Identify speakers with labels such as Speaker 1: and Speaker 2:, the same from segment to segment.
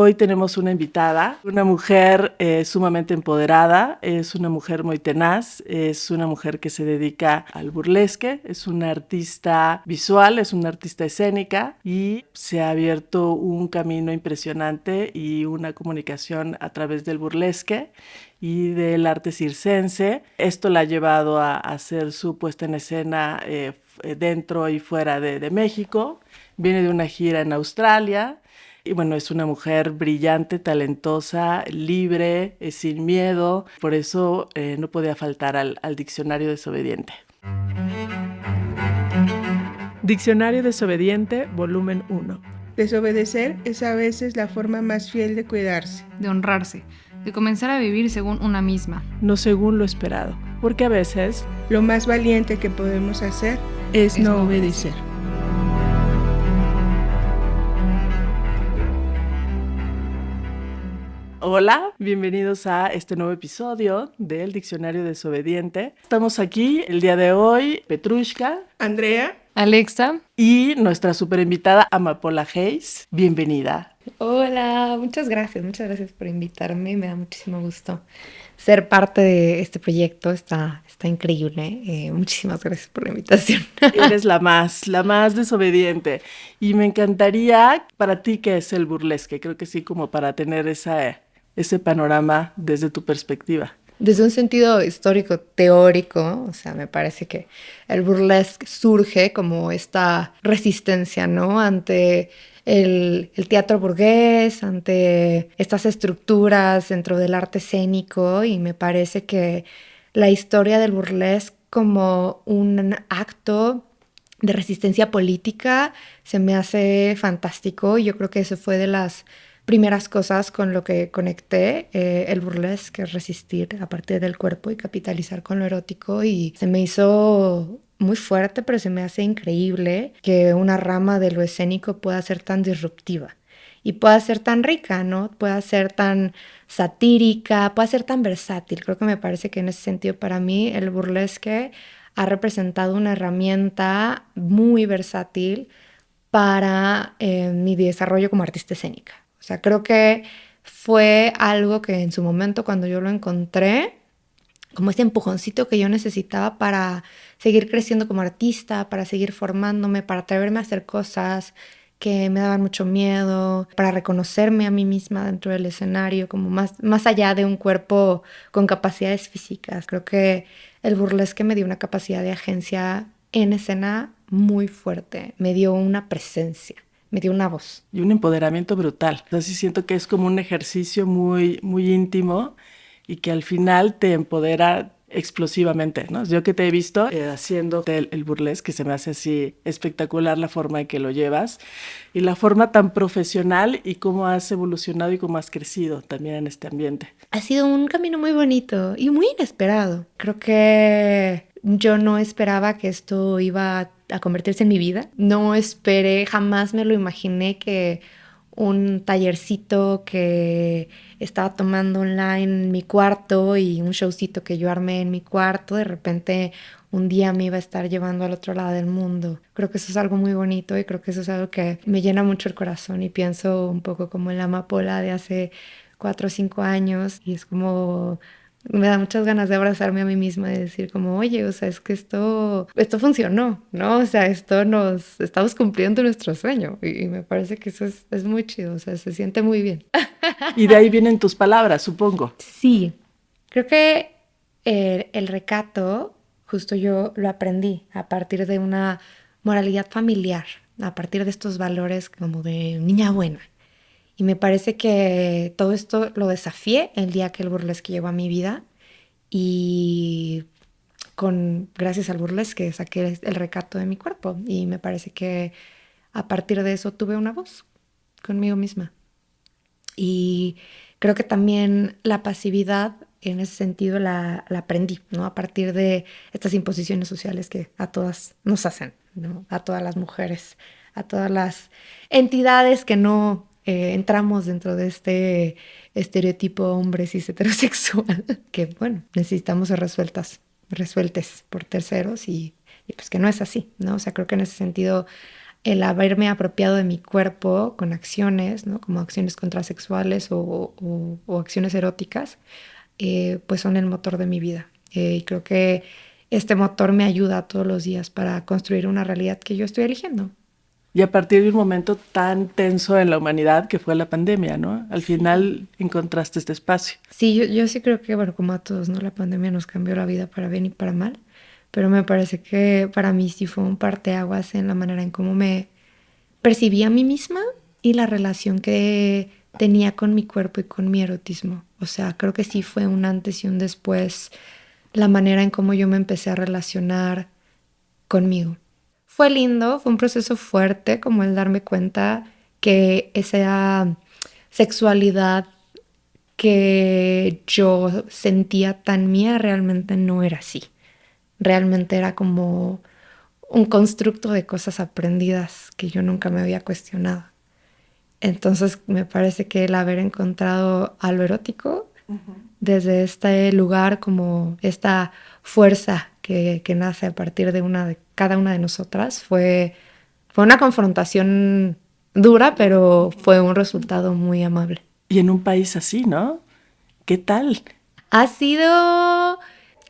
Speaker 1: Hoy tenemos una invitada, una mujer sumamente empoderada, es una mujer muy tenaz, es una mujer que se dedica al burlesque, es una artista visual, es una artista escénica y se ha abierto un camino impresionante y una comunicación a través del burlesque y del arte circense. Esto la ha llevado a hacer su puesta en escena dentro y fuera de México. Viene de una gira en Australia. Y bueno, es una mujer brillante, talentosa, libre, sin miedo. Por eso no podía faltar al Diccionario Desobediente. Diccionario Desobediente, volumen 1.
Speaker 2: Desobedecer es a veces la forma más fiel de cuidarse,
Speaker 3: de honrarse, de comenzar a vivir según una misma.
Speaker 1: No según lo esperado, porque a veces
Speaker 2: lo más valiente que podemos hacer es no obedecer.
Speaker 1: Hola, bienvenidos a este nuevo episodio del Diccionario Desobediente. Estamos aquí el día de hoy, Petrushka,
Speaker 2: Andrea,
Speaker 3: Alexa
Speaker 1: y nuestra super invitada Amapola Hayes. Bienvenida.
Speaker 4: Hola, muchas gracias por invitarme, me da muchísimo gusto ser parte de este proyecto, está increíble, muchísimas gracias por la invitación.
Speaker 1: Eres la más desobediente y me encantaría, para ti, ¿qué es el burlesque? Creo que sí, como para tener ese panorama desde tu perspectiva.
Speaker 4: Desde un sentido histórico, teórico, o sea, me parece que el burlesque surge como esta resistencia, ¿no? Ante el teatro burgués, ante estas estructuras dentro del arte escénico, y me parece que la historia del burlesque como un acto de resistencia política se me hace fantástico. Yo creo que eso fue de las primeras cosas con lo que conecté, el burlesque, resistir a partir del cuerpo y capitalizar con lo erótico, y se me hizo muy fuerte, pero se me hace increíble que una rama de lo escénico pueda ser tan disruptiva y pueda ser tan rica, ¿no? Pueda ser tan satírica, pueda ser tan versátil. Creo que me parece que en ese sentido para mí el burlesque ha representado una herramienta muy versátil para mi desarrollo como artista escénica. O sea, creo que fue algo que en su momento, cuando yo lo encontré, como ese empujoncito que yo necesitaba para seguir creciendo como artista, para seguir formándome, para atreverme a hacer cosas que me daban mucho miedo, para reconocerme a mí misma dentro del escenario, como más allá de un cuerpo con capacidades físicas. Creo que el burlesque me dio una capacidad de agencia en escena muy fuerte, me dio una presencia, me dio una voz.
Speaker 1: Y un empoderamiento brutal. Así siento que es como un ejercicio muy, muy íntimo y que al final te empodera explosivamente, ¿no? Yo que te he visto haciendo el burlesque, que se me hace así espectacular la forma en que lo llevas y la forma tan profesional y cómo has evolucionado y cómo has crecido también en este ambiente.
Speaker 4: Ha sido un camino muy bonito y muy inesperado. Creo que yo no esperaba que esto iba a convertirse en mi vida. No esperé, jamás me lo imaginé, que un tallercito que estaba tomando online en mi cuarto y un showcito que yo armé en mi cuarto, de repente un día me iba a estar llevando al otro lado del mundo. Creo que eso es algo muy bonito y creo que eso es algo que me llena mucho el corazón, y pienso un poco como en la Amapola de hace 4 o 5 años, y es como me da muchas ganas de abrazarme a mí misma y decir como, oye, o sea, es que esto funcionó, ¿no? O sea, estamos cumpliendo nuestro sueño, y me parece que eso es muy chido, o sea, se siente muy bien.
Speaker 1: Y de ahí vienen tus palabras, supongo.
Speaker 4: Sí, creo que el recato, justo yo lo aprendí a partir de una moralidad familiar, a partir de estos valores como de niña buena. Y me parece que todo esto lo desafié el día que el burlesque llegó a mi vida, y gracias al burlesque saqué el recato de mi cuerpo, y me parece que a partir de eso tuve una voz conmigo misma. Y creo que también la pasividad en ese sentido la aprendí, ¿no? A partir de estas imposiciones sociales que a todas nos hacen, ¿no? A todas las mujeres, a todas las entidades que no entramos dentro de este estereotipo hombre cis heterosexual, que bueno, necesitamos ser resueltes por terceros, y pues que no es así, ¿no? O sea, creo que en ese sentido el haberme apropiado de mi cuerpo con acciones, ¿no? Como acciones contrasexuales o acciones eróticas, pues son el motor de mi vida. Y creo que este motor me ayuda todos los días para construir una realidad que yo estoy eligiendo.
Speaker 1: Y a partir de un momento tan tenso en la humanidad que fue la pandemia, ¿no? Al final encontraste este espacio.
Speaker 4: Sí, yo sí creo que, bueno, como a todos, ¿no? La pandemia nos cambió la vida para bien y para mal, pero me parece que para mí sí fue un parteaguas en la manera en cómo me percibí a mí misma y la relación que tenía con mi cuerpo y con mi erotismo. O sea, creo que sí fue un antes y un después la manera en cómo yo me empecé a relacionar conmigo. Fue lindo, fue un proceso fuerte como el darme cuenta que esa sexualidad que yo sentía tan mía realmente no era así. Realmente era como un constructo de cosas aprendidas que yo nunca me había cuestionado. Entonces me parece que el haber encontrado a lo erótico desde este lugar, como esta fuerza que nace a partir de cada una de nosotras, fue una confrontación dura, pero fue un resultado muy amable.
Speaker 1: Y en un país así, ¿no? ¿Qué tal?
Speaker 4: Ha sido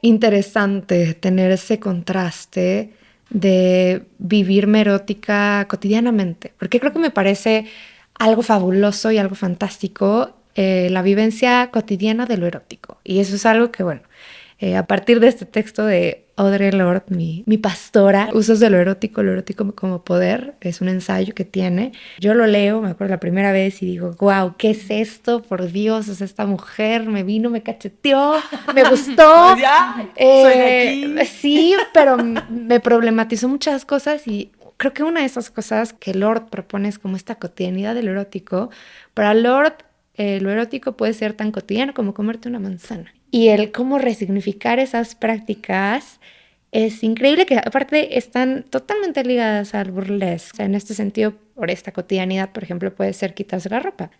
Speaker 4: interesante tener ese contraste de vivirme erótica cotidianamente, porque creo que me parece algo fabuloso y algo fantástico, la vivencia cotidiana de lo erótico. Y eso es algo que, bueno, a partir de este texto de Audre Lorde, mi pastora, Usos de lo erótico como poder, es un ensayo que tiene. Yo lo leo, me acuerdo la primera vez y digo, wow, ¿qué es esto? Por Dios, es esta mujer, me vino, me cacheteó, me gustó.
Speaker 1: Ya, soy de aquí.
Speaker 4: Sí, pero me problematizó muchas cosas y creo que una de esas cosas que Lorde propone es como esta cotidianidad del erótico. Para Lorde, lo erótico puede ser tan cotidiano como comerte una manzana. Y el cómo resignificar esas prácticas es increíble, que aparte están totalmente ligadas al burlesque. O sea, en este sentido, por esta cotidianidad, por ejemplo, puede ser quitarse la ropa.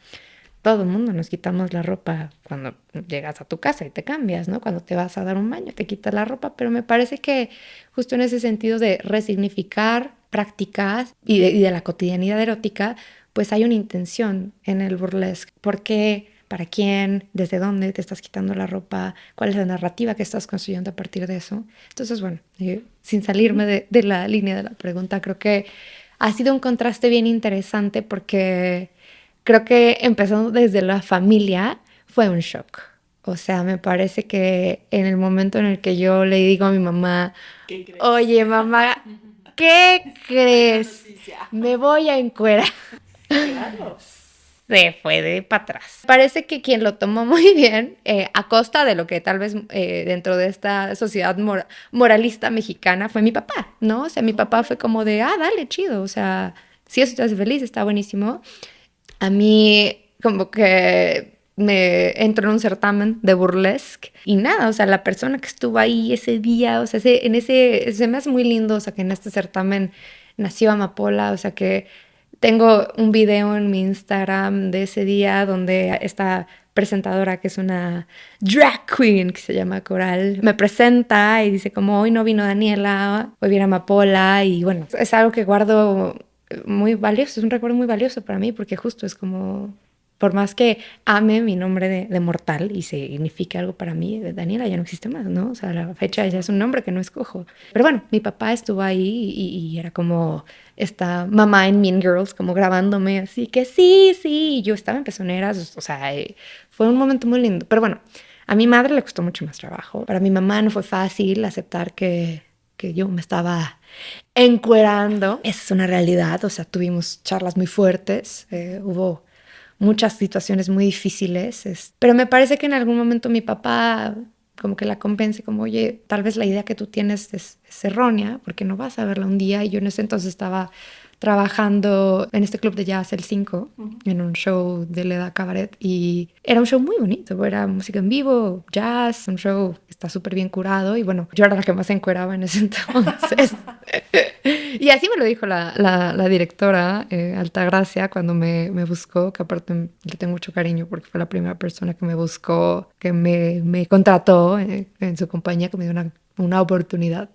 Speaker 4: Todo el mundo nos quitamos la ropa cuando llegas a tu casa y te cambias, ¿no? Cuando te vas a dar un baño, te quitas la ropa. Pero me parece que justo en ese sentido de resignificar prácticas y de la cotidianidad erótica, pues hay una intención en el burlesque. ¿Por qué? ¿Para quién? ¿Desde dónde te estás quitando la ropa? ¿Cuál es la narrativa que estás construyendo a partir de eso? Entonces, bueno, sin salirme de la línea de la pregunta, creo que ha sido un contraste bien interesante porque creo que empezando desde la familia fue un shock. O sea, me parece que en el momento en el que yo le digo a mi mamá,
Speaker 1: ¿Qué crees?
Speaker 4: oye, mamá, ¿qué crees? Me voy a encuerar.
Speaker 1: Claro.
Speaker 4: Se fue de para atrás. Parece que quien lo tomó muy bien, a costa de lo que tal vez dentro de esta sociedad moralista mexicana, fue mi papá, ¿no? O sea, mi papá fue como de, dale, chido. O sea, si eso te hace feliz, está buenísimo. A mí como que me entró en un certamen de burlesque y nada, o sea, la persona que estuvo ahí ese día, o sea, se me hace muy lindo, o sea, que en este certamen nació Amapola, o sea, que tengo un video en mi Instagram de ese día donde esta presentadora, que es una drag queen que se llama Coral, me presenta y dice como hoy no vino Daniela, hoy viene Amapola y bueno, es algo que guardo muy valioso, es un recuerdo muy valioso para mí porque justo es como, por más que ame mi nombre de mortal y signifique algo para mí, Daniela ya no existe más, ¿no? O sea, a la fecha ya es un nombre que no escojo. Pero bueno, mi papá estuvo ahí y era como esta mamá en Mean Girls, como grabándome así que sí, y yo estaba en pezoneras, o sea, fue un momento muy lindo. Pero bueno, a mi madre le costó mucho más trabajo. Para mi mamá no fue fácil aceptar que yo me estaba encuerando. Esa es una realidad, o sea, tuvimos charlas muy fuertes, hubo muchas situaciones muy difíciles, pero me parece que en algún momento mi papá como que la convence, como, oye, tal vez la idea que tú tienes es errónea, porque no vas a verla un día, y yo en ese entonces estaba trabajando en este club de jazz, el 5, en un show de Leda Cabaret, y era un show muy bonito, era música en vivo, jazz, un show que está súper bien curado, y bueno, yo era la que más se encueraba en ese entonces. Y así me lo dijo la directora, Altagracia, cuando me buscó, que aparte le tengo mucho cariño porque fue la primera persona que me buscó, que me contrató en su compañía, que me dio una oportunidad.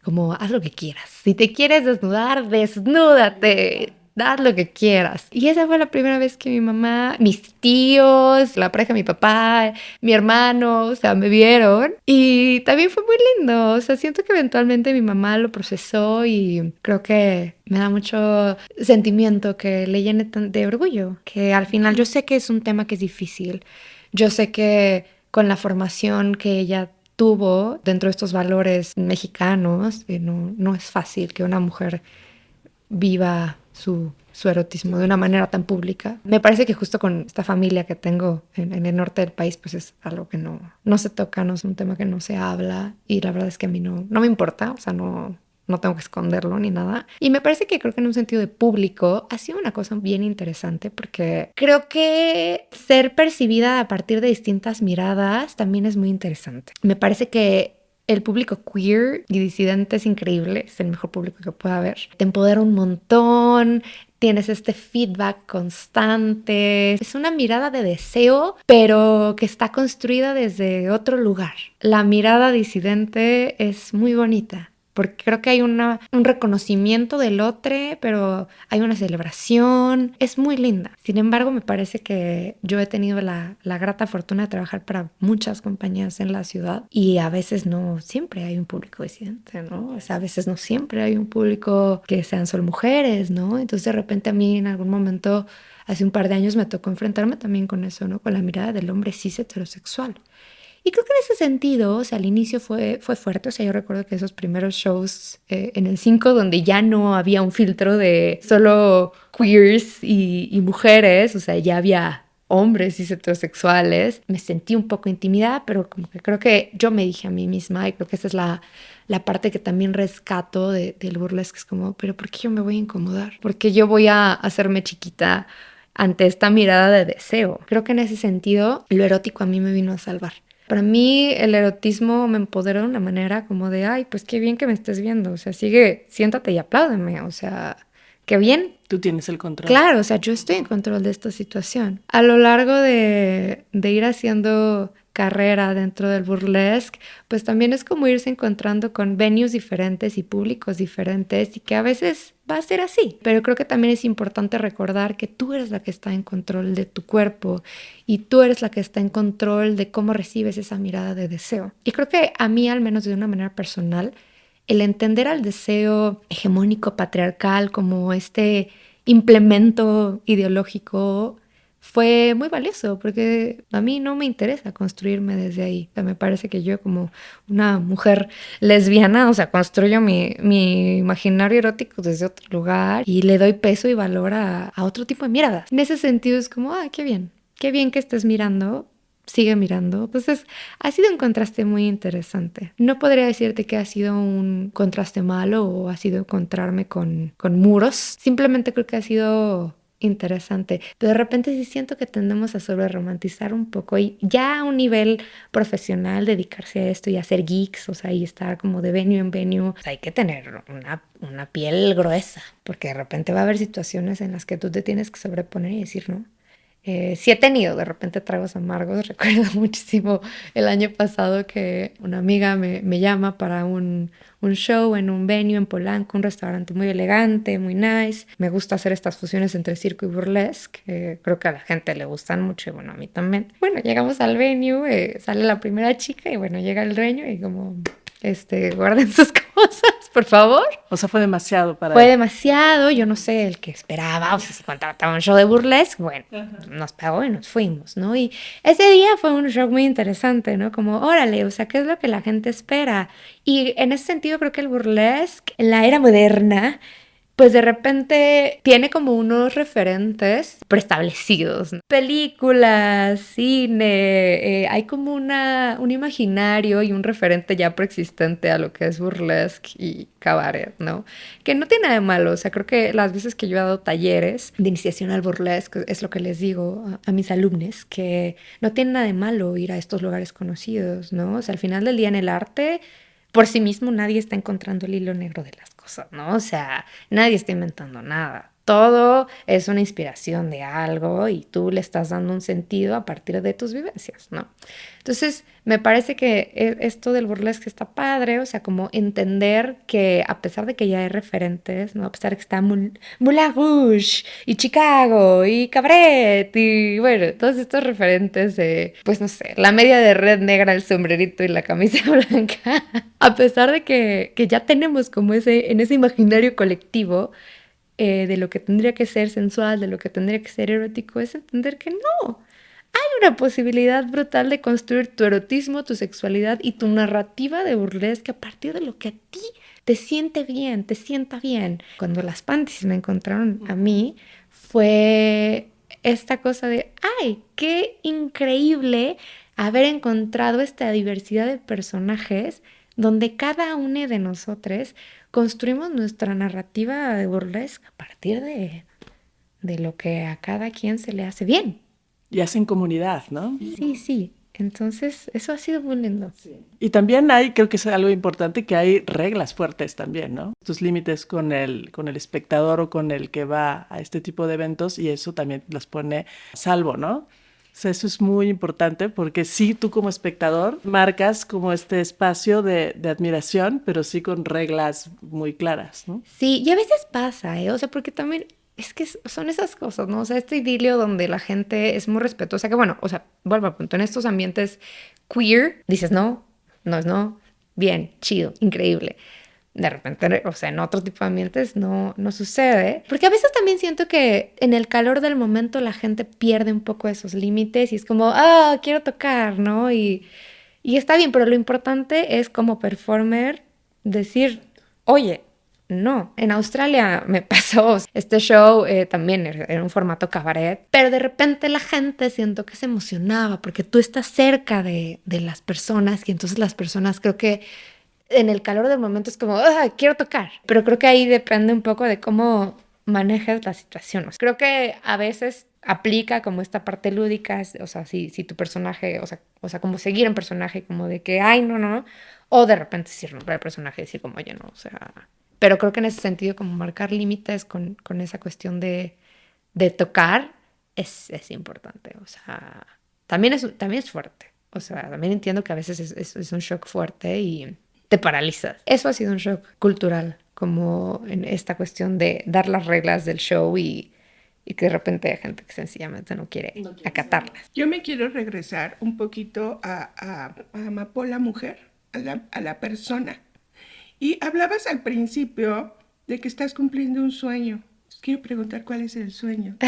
Speaker 4: como haz lo que quieras. Si te quieres desnudar, desnúdate. Haz lo que quieras. Y esa fue la primera vez que mi mamá, mis tíos, la pareja de mi papá, mi hermano, o sea, me vieron. Y también fue muy lindo. O sea, siento que eventualmente mi mamá lo procesó y creo que me da mucho sentimiento que le llene de orgullo. Que al final yo sé que es un tema que es difícil. Yo sé que con la formación que ella tuvo dentro de estos valores mexicanos, no es fácil que una mujer viva su erotismo de una manera tan pública. Me parece que justo con esta familia que tengo en el norte del país, pues es algo que no se toca, no es un tema que no se habla y la verdad es que a mí no me importa, o sea, no tengo que esconderlo ni nada. Y me parece que creo que en un sentido de público ha sido una cosa bien interesante porque creo que ser percibida a partir de distintas miradas también es muy interesante. Me parece que el público queer y disidente es increíble, es el mejor público que pueda haber. Te empodera un montón, tienes este feedback constante. Es una mirada de deseo, pero que está construida desde otro lugar. La mirada disidente es muy bonita. Porque creo que hay un reconocimiento del otro, pero hay una celebración. Es muy linda. Sin embargo, me parece que yo he tenido la grata fortuna de trabajar para muchas compañías en la ciudad y a veces no siempre hay un público disidente, ¿no? O sea, a veces no siempre hay un público que sean solo mujeres, ¿no? Entonces, de repente a mí en algún momento, hace un par de años, me tocó enfrentarme también con eso, ¿no? Con la mirada del hombre cis heterosexual. Y creo que en ese sentido, o sea, al inicio fue fuerte. O sea, yo recuerdo que esos primeros shows en el 5, donde ya no había un filtro de solo queers y mujeres, o sea, ya había hombres y heterosexuales, me sentí un poco intimidada, pero como que creo que yo me dije a mí misma, y creo que esa es la parte que también rescato del burlesque, es como, pero ¿por qué yo me voy a incomodar? ¿Por qué yo voy a hacerme chiquita ante esta mirada de deseo? Creo que en ese sentido, lo erótico a mí me vino a salvar. Para mí el erotismo me empoderó de una manera como de, ay, pues qué bien que me estés viendo, o sea, siéntate y apláudeme, o sea, qué bien.
Speaker 1: Tú tienes el control.
Speaker 4: Claro, o sea, yo estoy en control de esta situación. A lo largo de ir haciendo carrera dentro del burlesque, pues también es como irse encontrando con venues diferentes y públicos diferentes y que a veces va a ser así. Pero creo que también es importante recordar que tú eres la que está en control de tu cuerpo y tú eres la que está en control de cómo recibes esa mirada de deseo. Y creo que a mí, al menos de una manera personal, el entender al deseo hegemónico patriarcal como este implemento ideológico fue muy valioso porque a mí no me interesa construirme desde ahí. O sea, me parece que yo como una mujer lesbiana, o sea, construyo mi imaginario erótico desde otro lugar y le doy peso y valor a otro tipo de miradas. En ese sentido es como, qué bien que estés mirando. Sigue mirando. Entonces, ha sido un contraste muy interesante. No podría decirte que ha sido un contraste malo o ha sido encontrarme con muros. Simplemente creo que ha sido interesante. Pero de repente sí siento que tendemos a sobreromantizar un poco y ya a un nivel profesional dedicarse a esto y hacer geeks, o sea, y estar como de venue en venue. O sea, hay que tener una piel gruesa porque de repente va a haber situaciones en las que tú te tienes que sobreponer y decir, no. Sí he tenido de repente tragos amargos. Recuerdo muchísimo el año pasado que una amiga me llama para un show en un venue en Polanco, un restaurante muy elegante, muy nice. Me gusta hacer estas fusiones entre circo y burlesque. Creo que a la gente le gustan mucho y bueno, a mí también. Bueno, llegamos al venue, sale la primera chica y bueno, llega el dueño y como... guarden sus cosas, por favor.
Speaker 1: O sea, fue demasiado para
Speaker 4: Fue
Speaker 1: él.
Speaker 4: demasiado, yo no sé, el que esperaba, o sea, si contrataba un show de burlesque, bueno, nos pagó y nos fuimos, ¿no? Y ese día fue un show muy interesante, ¿no? Como, órale, o sea, ¿qué es lo que la gente espera? Y en ese sentido creo que el burlesque, en la era moderna, pues de repente tiene como unos referentes preestablecidos, ¿no? Películas, cine, hay como un imaginario y un referente ya preexistente a lo que es burlesque y cabaret, ¿no? Que no tiene nada de malo, o sea, creo que las veces que yo he dado talleres de iniciación al burlesque, es lo que les digo a mis alumnos, que no tiene nada de malo ir a estos lugares conocidos, ¿no? O sea, al final del día en el arte, por sí mismo nadie está encontrando el hilo negro de las cosas, ¿no? O sea, nadie está inventando nada. todo es una inspiración de algo y tú le estás dando un sentido a partir de tus vivencias, ¿no? Entonces, me parece que esto del burlesque está padre, o sea, como entender que a pesar de que ya hay referentes, ¿no? A pesar de que está Moulin Rouge y Chicago y Cabaret y bueno, todos estos referentes de, pues no sé, la media de red negra, el sombrerito y la camisa blanca, a pesar de que ya tenemos como en ese imaginario colectivo de lo que tendría que ser sensual, de lo que tendría que ser erótico, es entender que no. Hay una posibilidad brutal de construir tu erotismo, tu sexualidad y tu narrativa de burlesque a partir de lo que a ti te siente bien, te sienta bien. Cuando las panties me encontraron a mí, fue esta cosa de, ¡ay, qué increíble haber encontrado esta diversidad de personajes donde cada uno de nosotros construimos nuestra narrativa de burlesque a partir de lo que a cada quien se le hace bien.
Speaker 1: Y hacen comunidad, ¿no?
Speaker 4: Sí, sí. Entonces, eso ha sido muy lindo.
Speaker 1: Sí. Y también creo que es algo importante, que hay reglas fuertes también, ¿no? Tus límites con el espectador o con el que va a este tipo de eventos, y eso también los pone a salvo, ¿no? O sea, eso es muy importante porque sí, tú como espectador marcas como este espacio de admiración, pero sí con reglas muy claras, ¿no?
Speaker 4: Sí, y a veces pasa, ¿eh? O sea, porque también es que son esas cosas, ¿no? O sea, este idilio donde la gente es muy respetuosa, que bueno, o sea, vuelvo al punto, en estos ambientes queer, dices no, no es no, bien, chido, increíble. De repente, o sea, en otro tipo de ambientes no sucede. Porque a veces también siento que en el calor del momento la gente pierde un poco esos límites y es como, quiero tocar, ¿no? Y está bien, pero lo importante es como performer decir, oye, no. En Australia me pasó este show, también era un formato cabaret, pero de repente la gente siento que se emocionaba porque tú estás cerca de las personas y entonces las personas creo que en el calor del momento es como, quiero tocar. Pero creo que ahí depende un poco de cómo manejas la situación. O sea, creo que a veces aplica como esta parte lúdica, o sea, si tu personaje, o sea, como seguir un personaje, como de que, ay, no, o de repente sí romper el personaje y decir como, oye, no, o sea... Pero creo que en ese sentido, como marcar límites con esa cuestión de tocar es importante. O sea, también es fuerte. O sea, también entiendo que a veces es un shock fuerte y te paralizas. Eso ha sido un shock cultural, como en esta cuestión de dar las reglas del show y que de repente hay gente que sencillamente no quiere acatarlas.
Speaker 2: Yo me quiero regresar un poquito a Amapola mujer, a la persona. Y hablabas al principio de que estás cumpliendo un sueño. Quiero preguntar cuál es el sueño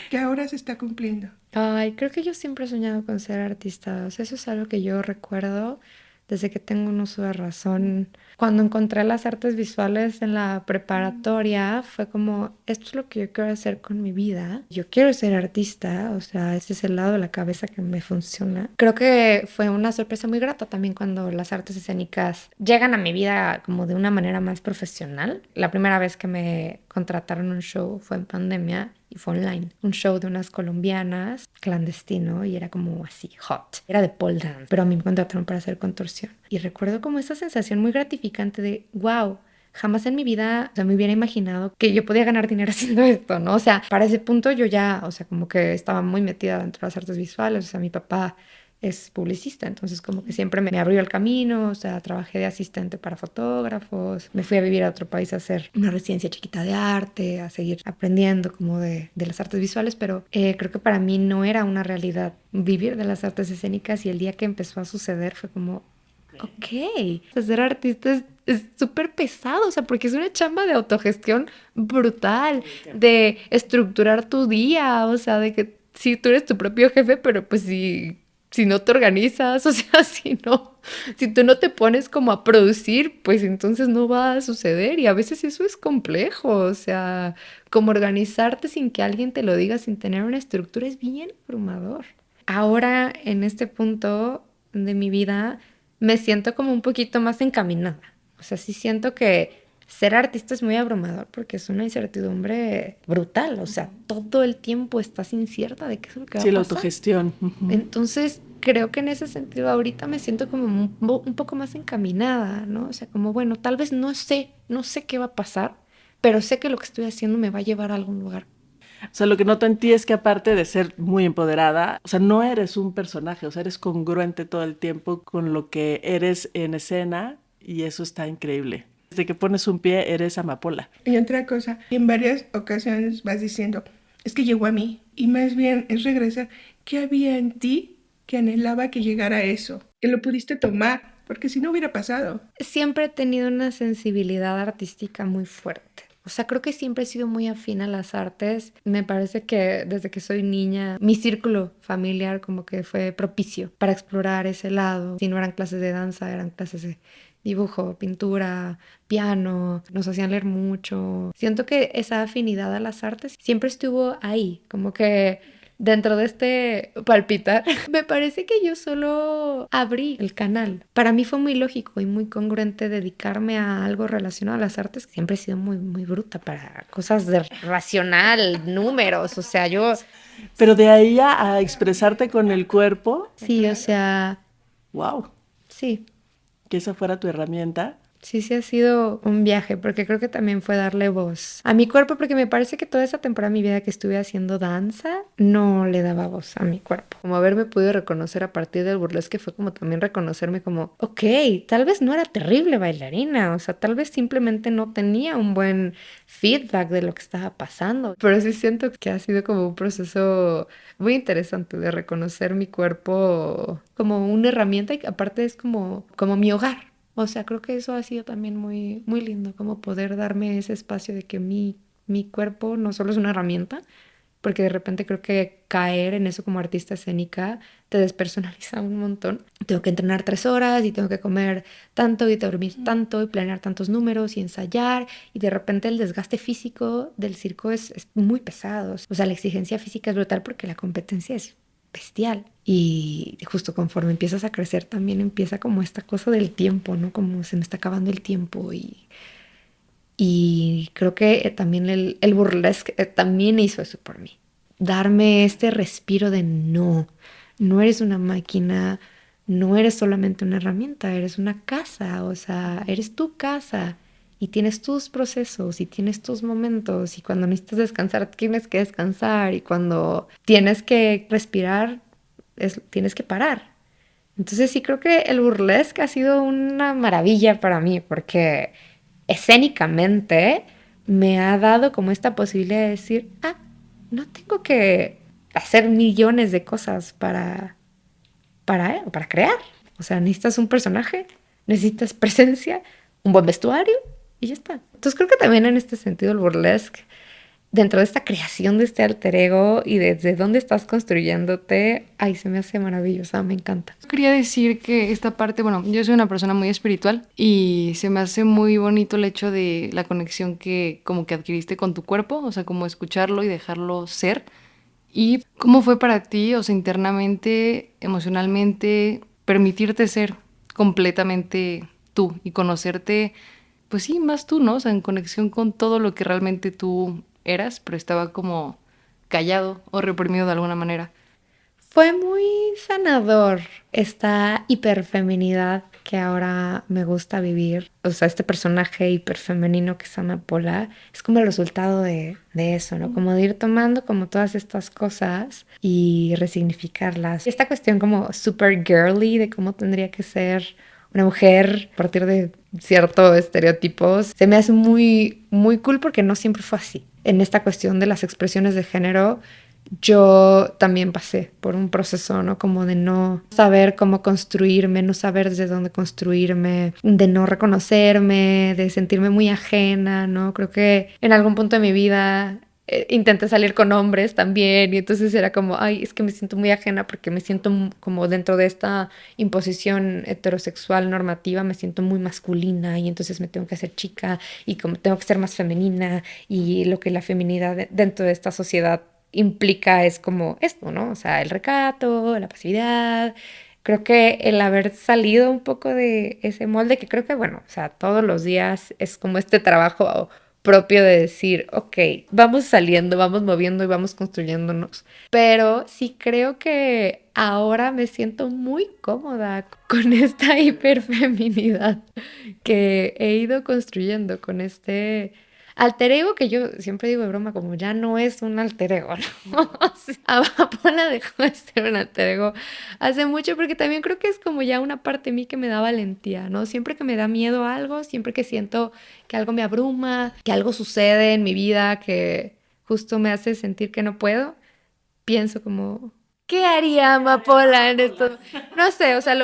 Speaker 2: que ahora se está cumpliendo.
Speaker 4: Ay, creo que yo siempre he soñado con ser artista. O sea, eso es algo que yo recuerdo desde que tengo un uso de razón. Cuando encontré las artes visuales en la preparatoria, fue como, esto es lo que yo quiero hacer con mi vida. Yo quiero ser artista, o sea, ese es el lado de la cabeza que me funciona. Creo que fue una sorpresa muy grata también cuando las artes escénicas llegan a mi vida como de una manera más profesional. La primera vez que me contrataron un show fue en pandemia. Y fue online, un show de unas colombianas, clandestino, y era como así, hot. Era de pole dance, pero a mí me contrataron para hacer contorsión. Y recuerdo como esa sensación muy gratificante de, wow, jamás en mi vida me hubiera imaginado que yo podía ganar dinero haciendo esto, ¿no? O sea, para ese punto yo ya, o sea, como que estaba muy metida dentro de las artes visuales. O sea, mi papá es publicista, entonces como que siempre me abrió el camino. O sea, trabajé de asistente para fotógrafos, me fui a vivir a otro país a hacer una residencia chiquita de arte, a seguir aprendiendo como de las artes visuales, pero creo que para mí no era una realidad vivir de las artes escénicas, y el día que empezó a suceder fue como, ok, ser artista es súper pesado, o sea, porque es una chamba de autogestión brutal, de estructurar tu día, o sea, de que sí, tú eres tu propio jefe, pero pues si no te organizas, o sea, si tú no te pones como a producir, pues entonces no va a suceder, y a veces eso es complejo. O sea, como organizarte sin que alguien te lo diga, sin tener una estructura, es bien abrumador. Ahora, en este punto de mi vida, me siento como un poquito más encaminada. O sea, sí siento que ser artista es muy abrumador porque es una incertidumbre brutal. O sea, todo el tiempo estás incierta de qué es lo que va a pasar.
Speaker 1: Sí, la autogestión.
Speaker 4: Entonces, creo que en ese sentido ahorita me siento como un poco más encaminada, ¿no? O sea, como, bueno, tal vez no sé qué va a pasar, pero sé que lo que estoy haciendo me va a llevar a algún lugar.
Speaker 1: O sea, lo que noto en ti es que aparte de ser muy empoderada, o sea, no eres un personaje, o sea, eres congruente todo el tiempo con lo que eres en escena y eso está increíble. Desde que pones un pie, eres amapola.
Speaker 2: Y otra cosa, en varias ocasiones vas diciendo, es que llegó a mí. Y más bien es regresar, ¿qué había en ti que anhelaba que llegara a eso? Que lo pudiste tomar, porque si no hubiera pasado.
Speaker 4: Siempre he tenido una sensibilidad artística muy fuerte. O sea, creo que siempre he sido muy afín a las artes. Me parece que desde que soy niña, mi círculo familiar como que fue propicio para explorar ese lado. Si no eran clases de danza, eran clases de dibujo, pintura, piano, nos hacían leer mucho. Siento que esa afinidad a las artes siempre estuvo ahí, como que dentro de este palpitar, me parece que yo solo abrí el canal. Para mí fue muy lógico y muy congruente dedicarme a algo relacionado a las artes. Siempre he sido muy, muy bruta para cosas de racional, números, o sea, yo...
Speaker 1: Pero de ahí a expresarte con el cuerpo,
Speaker 4: Sí, o sea,
Speaker 1: wow,
Speaker 4: sí.
Speaker 1: que esa fuera tu herramienta.
Speaker 4: Sí, sí ha sido un viaje, porque creo que también fue darle voz a mi cuerpo, porque me parece que toda esa temporada de mi vida que estuve haciendo danza, no le daba voz a mi cuerpo. Como haberme podido reconocer a partir del burlesque fue como también reconocerme como, ok, tal vez no era terrible bailarina, o sea, tal vez simplemente no tenía un buen feedback de lo que estaba pasando. Pero sí siento que ha sido como un proceso muy interesante de reconocer mi cuerpo como una herramienta y que aparte es como mi hogar. O sea, creo que eso ha sido también muy, muy lindo, como poder darme ese espacio de que mi cuerpo no solo es una herramienta, porque de repente creo que caer en eso como artista escénica te despersonaliza un montón. Tengo que entrenar 3 horas y tengo que comer tanto y dormir tanto y planear tantos números y ensayar y de repente el desgaste físico del circo es muy pesado. O sea, la exigencia física es brutal porque la competencia es bestial. Y justo conforme empiezas a crecer también empieza como esta cosa del tiempo, ¿no? Como se me está acabando el tiempo y creo que también el burlesque también hizo eso por mí. Darme este respiro de no eres una máquina, no eres solamente una herramienta, eres una casa, o sea, eres tu casa. Y tienes tus procesos y tienes tus momentos y cuando necesitas descansar tienes que descansar y cuando tienes que respirar tienes que parar. Entonces sí creo que el burlesque ha sido una maravilla para mí porque escénicamente me ha dado como esta posibilidad de decir, no tengo que hacer millones de cosas para crear. O sea, necesitas un personaje, necesitas presencia, un buen vestuario y ya está. Entonces creo que también en este sentido el burlesque, dentro de esta creación de este alter ego y desde dónde estás construyéndote, ay, se me hace maravillosa, me encanta.
Speaker 3: Quería decir que esta parte, bueno, yo soy una persona muy espiritual y se me hace muy bonito el hecho de la conexión que como que adquiriste con tu cuerpo, o sea, como escucharlo y dejarlo ser. ¿Y cómo fue para ti, o sea, internamente, emocionalmente, permitirte ser completamente tú y conocerte, pues sí, más tú, ¿no? O sea, en conexión con todo lo que realmente tú eras, pero estaba como callado o reprimido de alguna manera.
Speaker 4: Fue muy sanador esta hiperfeminidad que ahora me gusta vivir. O sea, este personaje hiperfemenino que es Amapola es como el resultado de eso, ¿no? Como de ir tomando como todas estas cosas y resignificarlas. Esta cuestión como super girly de cómo tendría que ser una mujer a partir de ciertos estereotipos se me hace muy, muy cool porque no siempre fue así. En esta cuestión de las expresiones de género, yo también pasé por un proceso, ¿no? Como de no saber cómo construirme, no saber desde dónde construirme, de no reconocerme, de sentirme muy ajena, ¿no? Creo que en algún punto de mi vida intenté salir con hombres también y entonces era como, ay, es que me siento muy ajena porque me siento como dentro de esta imposición heterosexual normativa, me siento muy masculina y entonces me tengo que hacer chica y como tengo que ser más femenina y lo que la feminidad dentro de esta sociedad implica es como esto, ¿no? O sea, el recato, la pasividad. Creo que el haber salido un poco de ese molde, que creo que, bueno, o sea, todos los días es como este trabajo propio de decir, ok, vamos saliendo, vamos moviendo y vamos construyéndonos. Pero sí creo que ahora me siento muy cómoda con esta hiperfeminidad que he ido construyendo, con este alter ego, que yo siempre digo de broma, como ya no es un alter ego, ¿no? O sea, Amapola dejó de ser un alter ego hace mucho, porque también creo que es como ya una parte de mí que me da valentía, ¿no? Siempre que me da miedo a algo, siempre que siento que algo me abruma, que algo sucede en mi vida que justo me hace sentir que no puedo, pienso como, ¿qué haría Amapola en esto? No sé, o sea,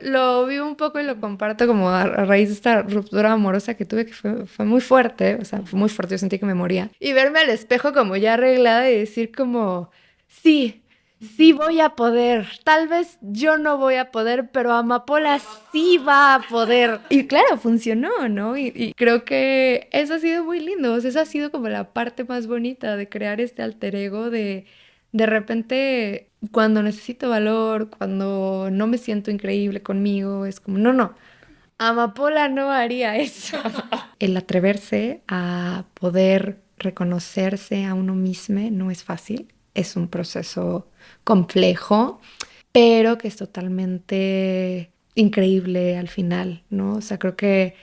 Speaker 4: lo vivo un poco y lo comparto como a raíz de esta ruptura amorosa que tuve, que fue muy fuerte, o sea, fue muy fuerte, yo sentí que me moría. Y verme al espejo como ya arreglada y decir como, sí, sí voy a poder, tal vez yo no voy a poder, pero Amapola sí va a poder. Y claro, funcionó, ¿no? Y creo que eso ha sido muy lindo, o sea, esa ha sido como la parte más bonita de crear este alter ego de repente, cuando necesito valor, cuando no me siento increíble conmigo, es como, no, Amapola no haría eso. El atreverse a poder reconocerse a uno mismo no es fácil, es un proceso complejo, pero que es totalmente increíble al final, ¿no? O sea, creo que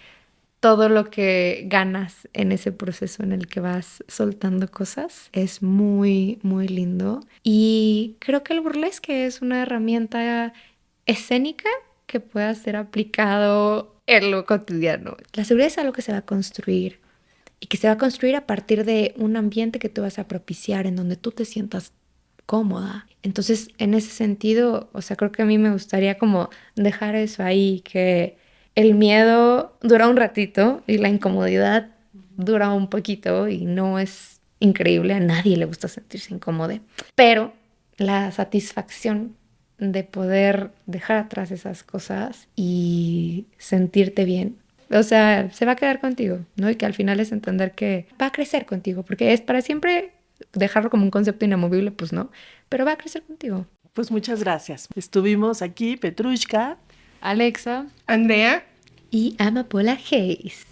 Speaker 4: todo lo que ganas en ese proceso en el que vas soltando cosas es muy, muy lindo. Y creo que el burlesque es una herramienta escénica que pueda ser aplicado en lo cotidiano. La seguridad es algo que se va a construir y que se va a construir a partir de un ambiente que tú vas a propiciar en donde tú te sientas cómoda. Entonces, en ese sentido, o sea, creo que a mí me gustaría como dejar eso ahí, que el miedo dura un ratito y la incomodidad dura un poquito y no es increíble, a nadie le gusta sentirse incómodo, pero la satisfacción de poder dejar atrás esas cosas y sentirte bien, o sea, se va a quedar contigo, ¿no? Y que al final es entender que va a crecer contigo, porque es para siempre dejarlo como un concepto inamovible, pues no, pero va a crecer contigo.
Speaker 1: Pues muchas gracias. Estuvimos aquí, Petrushka,
Speaker 3: Alexa.
Speaker 2: Andrea.
Speaker 4: Y Amapola Hayes.